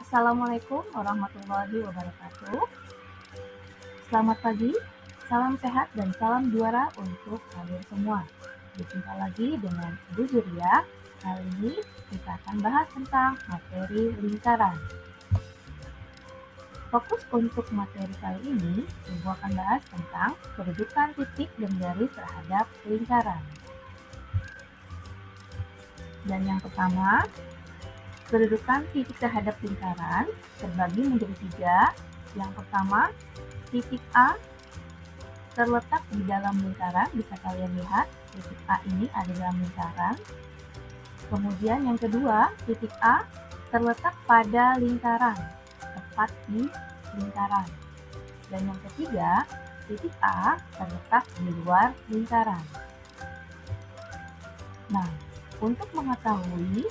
Assalamualaikum warahmatullahi wabarakatuh. Selamat pagi, salam sehat dan salam juara untuk kalian semua. Berjumpa lagi dengan Ibu Juria. Kali ini kita akan bahas tentang materi lingkaran. Fokus untuk materi kali ini, Ibu akan bahas tentang kedudukan titik dan garis terhadap lingkaran. Dan yang pertama, kedudukan titik terhadap lingkaran terbagi menjadi 3. Yang pertama, titik A terletak di dalam lingkaran, bisa kalian lihat titik A ini ada dalam lingkaran. Kemudian yang kedua, titik A terletak pada lingkaran, tepat di lingkaran. Dan yang ketiga, titik A terletak di luar lingkaran. Nah, untuk mengetahui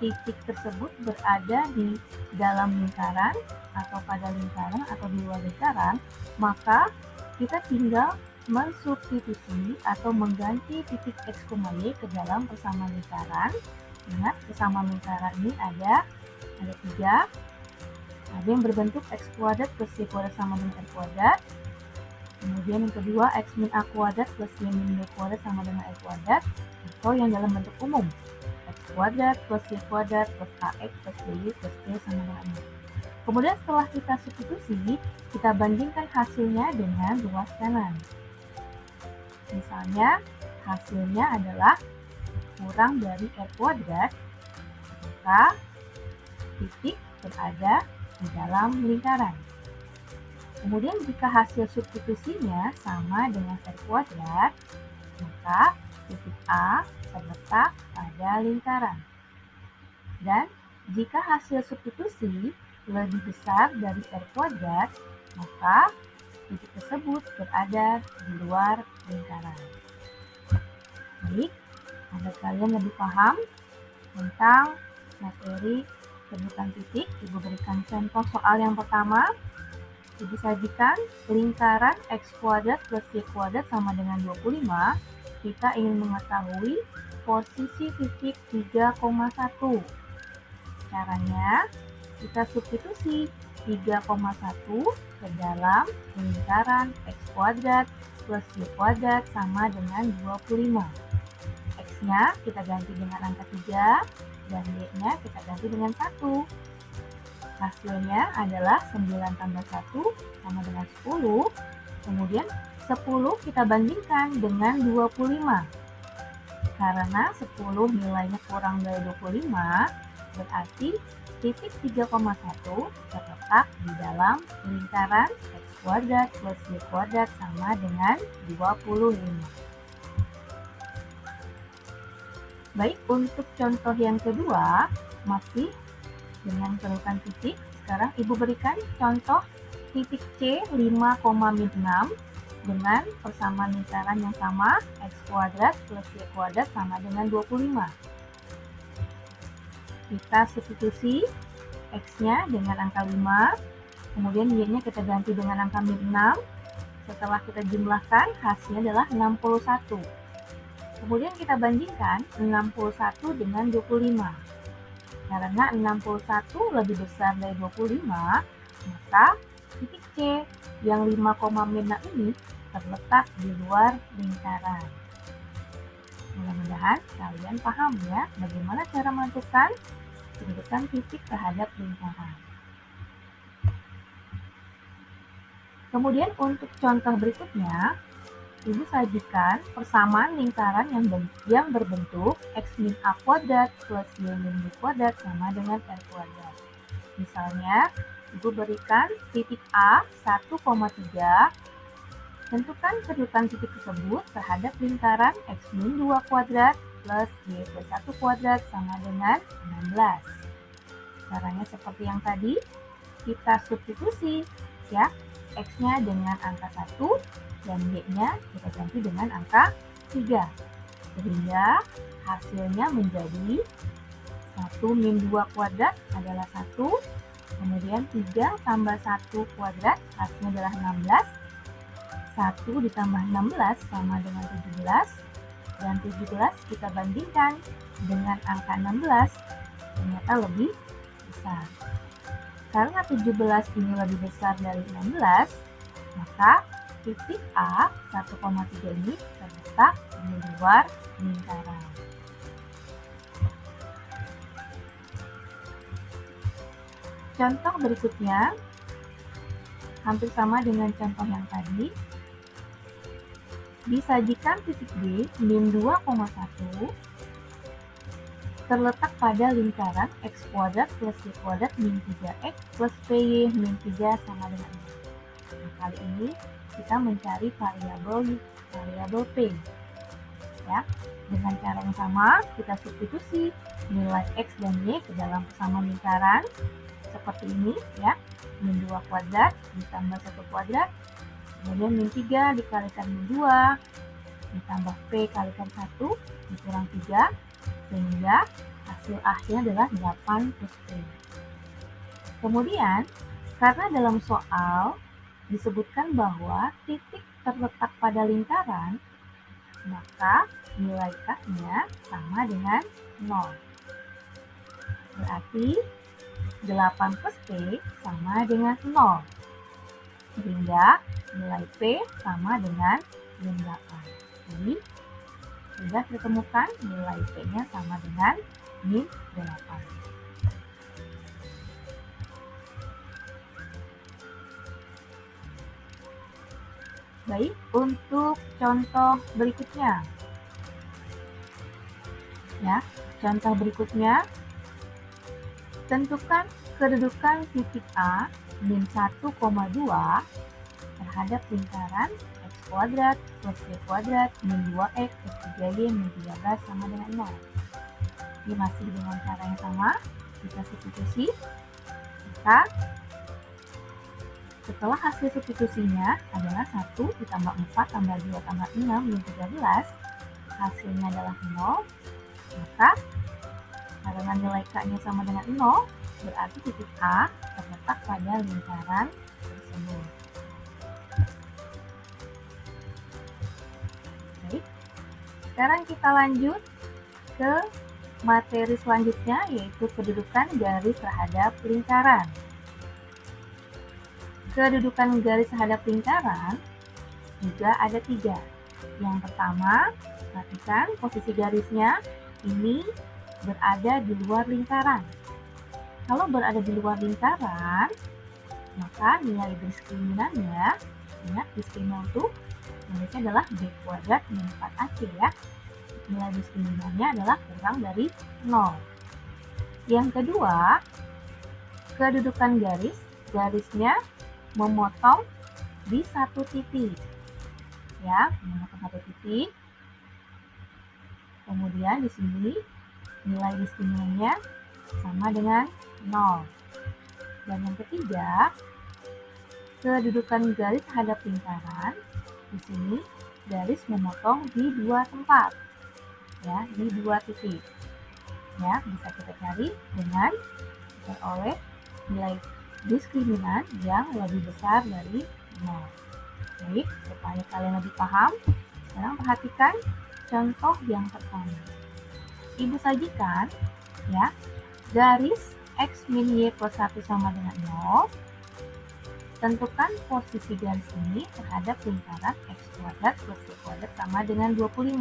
titik tersebut berada di dalam lingkaran atau pada lingkaran atau di luar lingkaran, maka kita tinggal mensubstitusi atau mengganti titik X, Y ke dalam persamaan lingkaran. Ingat, persamaan lingkaran ini ada 3. Ada yang berbentuk X kuadrat plus Y kuadrat sama dengan R kuadrat. Kemudian yang kedua, X min A kuadrat plus Y min B kuadrat sama dengan R kuadrat. Atau yang dalam bentuk umum, X kuadrat plus Y kuadrat plus AX plus BY plus C sama dengan 6. Kemudian setelah kita substitusi, kita bandingkan hasilnya dengan ruas kanan. Misalnya, hasilnya adalah kurang dari R kuadrat, maka titik berada di dalam lingkaran. Kemudian jika hasil substitusinya sama dengan R kuadrat, maka titik A terletak pada lingkaran. Dan jika hasil substitusi lebih besar dari R kuadrat, maka titik tersebut berada di luar lingkaran. Baik, agar kalian lebih paham tentang materi kedudukan titik, Ibu berikan contoh soal yang pertama. Ibu sajikan lingkaran X kuadrat plus Y kuadrat sama dengan 25. Kita ingin mengetahui posisi titik 3,1. Caranya, kita substitusi 3,1 ke dalam lingkaran X kuadrat plus Y kuadrat sama dengan 25. X-nya kita ganti dengan angka 3 dan Y-nya kita ganti dengan 1. Hasilnya adalah 9 tambah 1 sama dengan 10. Kemudian 10 kita bandingkan dengan 25. Karena 10 nilainya kurang dari 25, berarti titik 3,1 terletak di dalam lingkaran X kuadrat plus Y kuadrat sama dengan 25. Baik, untuk contoh yang kedua, masih dengan kedudukan titik. Sekarang Ibu berikan contoh titik C 5,6 dengan persamaan lingkaran yang sama, X kuadrat plus Y kuadrat sama dengan 25. Kita substitusi X-nya dengan angka 5, kemudian Y-nya kita ganti dengan angka min 6. Setelah kita jumlahkan, hasilnya adalah 61. Kemudian kita bandingkan 61 dengan 25. Karena 61 lebih besar dari 25, maka titik C yang 5,6 ini terletak di luar lingkaran. Mudah-mudahan kalian paham ya bagaimana cara menentukan kedudukan titik terhadap lingkaran. Kemudian untuk contoh berikutnya, Ibu sajikan persamaan lingkaran yang berbentuk X min A kuadrat plus Y min B kuadrat sama dengan R kuadrat. Misalnya, Ibu berikan titik A 1,3. Tentukan kedudukan titik tersebut terhadap lingkaran X min 2 kuadrat plus Y plus 1 kuadrat sama dengan 16. Caranya seperti yang tadi, kita substitusi ya, X-nya dengan angka 1 dan Y-nya kita ganti dengan angka 3. Sehingga hasilnya menjadi 1 min 2 kuadrat adalah 1. Kemudian 3 tambah 1 kuadrat hasilnya adalah 16. 1 ditambah 16 sama dengan 17. Dan 17 kita bandingkan dengan angka 16, ternyata lebih besar. Karena 17 ini lebih besar dari 16, maka titik A 1,3 ini terletak di luar lingkaran. Contoh berikutnya hampir sama dengan contoh yang tadi. Disajikan titik B min 2,1 terletak pada lingkaran x kuadrat plus y kuadrat min 3x plus py min 3 sama dengan 0. Nah, kali ini kita mencari variabel p. Ya, dengan cara yang sama kita substitusi nilai x dan y ke dalam persamaan lingkaran seperti ini ya. Min 2 kuadrat ditambah 1 kuadrat, kemudian min 3 dikalikan min 2 ditambah p kalikan 1 dikurang 3, sehingga hasil akhirnya adalah 8 plus p. Kemudian, karena dalam soal disebutkan bahwa titik terletak pada lingkaran, maka nilai k-nya sama dengan 0. Berarti 8 plus p sama dengan 0. Sehingga nilai p sama dengan min 8. Jadi, sudah ditemukan nilai p-nya sama dengan min 8. Baik, untuk contoh berikutnya. Ya, contoh berikutnya, tentukan kedudukan titik A min 1,2 terhadap lingkaran x kuadrat plus y kuadrat min 2x plus 3y min 13 sama dengan 0. Ini masih dengan cara yang sama, kita substitusi. Maka setelah hasil substitusinya adalah 1 ditambah 4 tambah 2 tambah 6 min 13, hasilnya adalah 0. Maka karena nilai k-nya sama dengan 0, berarti titik A terletak pada lingkaran tersebut. Baik, sekarang kita lanjut ke materi selanjutnya, yaitu kedudukan garis terhadap lingkaran. Kedudukan garis terhadap lingkaran juga ada 3. Yang pertama, perhatikan posisi garisnya ini berada di luar lingkaran. Kalau berada di luar lingkaran, maka nilai diskriminannya, ingat diskriminan itu nulisnya adalah b kuadrat min 4ac ya. Nilai diskriminannya adalah kurang dari 0. Yang kedua, kedudukan garisnya memotong di satu titik. Ya, memotong satu titik. Kemudian di sini nilai diskriminannya sama dengan 0. Dan yang ketiga, kedudukan garis terhadap lingkaran, di sini garis memotong di 2 tempat. Ya, di 2 titik. Ya, bisa kita cari dengan memperoleh nilai diskriminan yang lebih besar dari 0. Baik, supaya kalian lebih paham, sekarang perhatikan contoh yang pertama. Ibu sajikan ya, garis x min y plus 1 sama dengan 0. Tentukan posisi garis ini terhadap lingkaran x kuadrat plus y kuadrat sama dengan 25.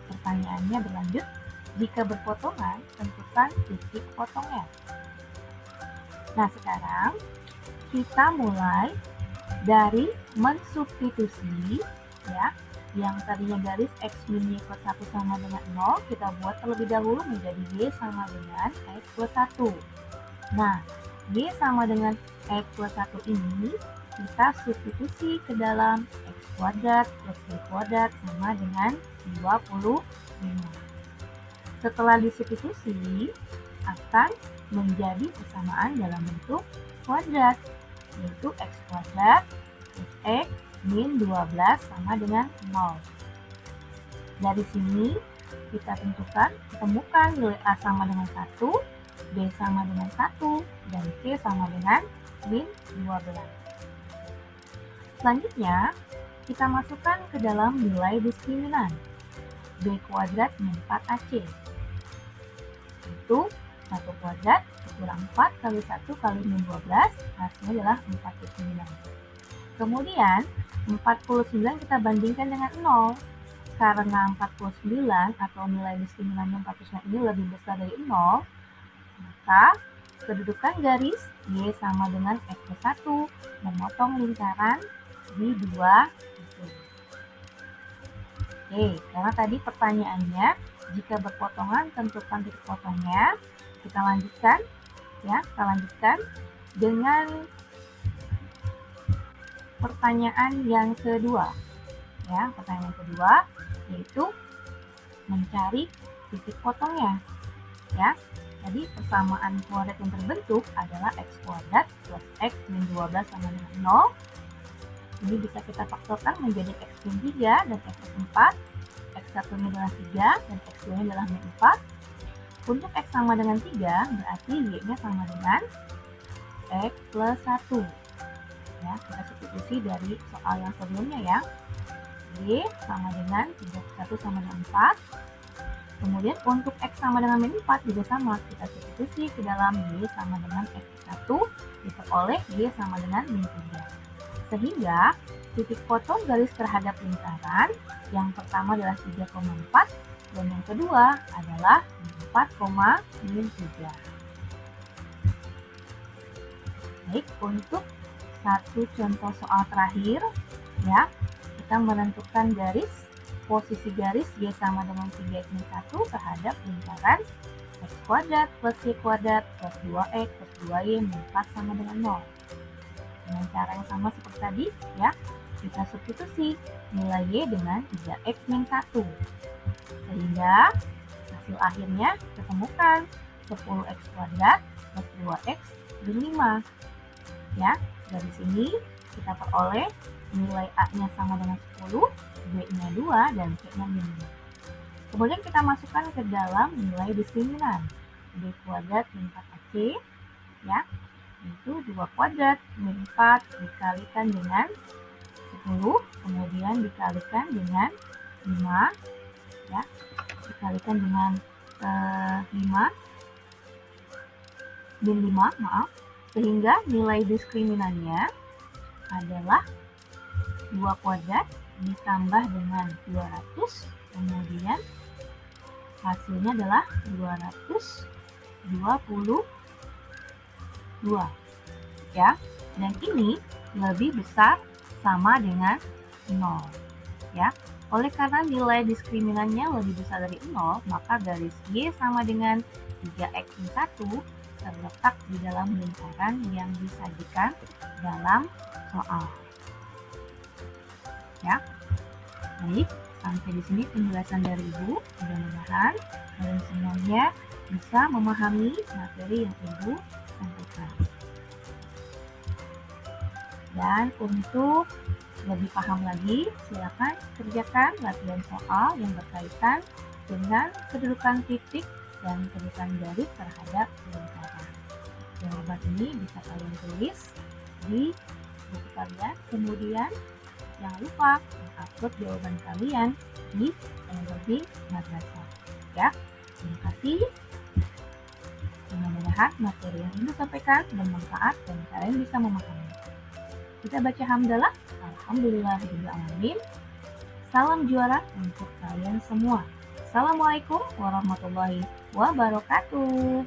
Pertanyaannya berlanjut, jika berpotongan, tentukan titik potongnya. Nah, sekarang kita mulai dari mensubstitusi ya, yang tadinya garis x min y plus 1 sama dengan 0, kita buat terlebih dahulu menjadi y sama dengan x plus 1. Nah, y sama dengan x plus 1 ini kita substitusi ke dalam x kuadrat plus y kuadrat sama dengan 25. Setelah disubstitusi, akan menjadi persamaan dalam bentuk kuadrat, yaitu x kuadrat plus x min 12 sama dengan 0. Dari sini kita temukan nilai A sama dengan 1, B sama dengan 1, dan C sama dengan min 12. Selanjutnya, kita masukkan ke dalam nilai diskriminan B kuadrat min 4ac. Itu 1 kuadrat kurang 4 kali 1 kali min 12, hasilnya adalah 49. Kemudian 49 kita bandingkan dengan 0. Karena 49 atau nilai diskriminannya 49 ini lebih besar dari 0, maka kedudukan garis Y sama dengan X plus 1, memotong lingkaran di 2 itu. Oke, karena tadi pertanyaannya jika berpotongan tentukan titik potongnya. Kita lanjutkan dengan pertanyaan yang kedua. Pertanyaan yang kedua yaitu mencari titik potongnya. Jadi persamaan kuadrat yang terbentuk adalah x kuadrat plus x min 12 sama dengan 0. Ini bisa kita faktorkan menjadi x min 3 dan x plus 4. X1-nya adalah 3 dan x2-nya adalah min 4. Untuk x sama dengan 3, berarti y-nya sama dengan x plus 1. Kita substitusi dari soal yang sebelumnya ya. Y sama dengan 31 sama dengan 4. Kemudian untuk X sama dengan min 4 juga sama. Kita substitusi ke dalam Y sama dengan X plus 1 diperoleh Y sama dengan min 3. Sehingga titik potong garis terhadap lingkaran yang pertama adalah 3,4 dan yang kedua adalah 4, min 3. Baik, untuk satu contoh soal terakhir kita menentukan posisi garis Y sama dengan 3x min 1 terhadap lingkaran x kuadrat plus y kuadrat plus 2x plus 2y min 4 sama dengan 0. Dengan cara yang sama seperti tadi kita substitusi nilai y dengan 3x min 1. Sehingga hasil akhirnya kita temukan 10x kuadrat plus 2x min 5. Dari sini kita peroleh nilai A-nya sama dengan 10, B-nya 2, dan C-nya min 5. Kemudian kita masukkan ke dalam nilai diskriminan. B kuadrat min 4AC, itu 2 kuadrat min 4 dikalikan dengan 10, kemudian dikalikan dengan 5, dikalikan dengan 5, sehingga nilai diskriminannya adalah 2 kuadrat ditambah dengan 200, kemudian hasilnya adalah 222. Dan ini lebih besar sama dengan 0. Oleh karena nilai diskriminannya lebih besar dari 0, maka garis Y sama dengan 3x min 1 terletak di dalam lingkaran yang disajikan dalam soal. Baik, sampai di sini penjelasan dari Ibu. Mudah-mudahan kalian semuanya bisa memahami materi yang Ibu sampaikan. Dan untuk lebih paham lagi, silakan kerjakan latihan soal yang berkaitan dengan kedudukan titik dan kedudukan garis terhadap lingkaran. Jawaban ini bisa kalian tulis di buku kalian, kemudian jangan lupa upload jawaban kalian di Energi Madrasah. Terima kasih. Mudah-mudahan materi yang Ibu sampaikan bermanfaat dan kalian bisa memahami. Kita baca hamdalah. Alhamdulillahirrahmanirrahim. Salam juara untuk kalian semua. Assalamualaikum warahmatullahi wabarakatuh.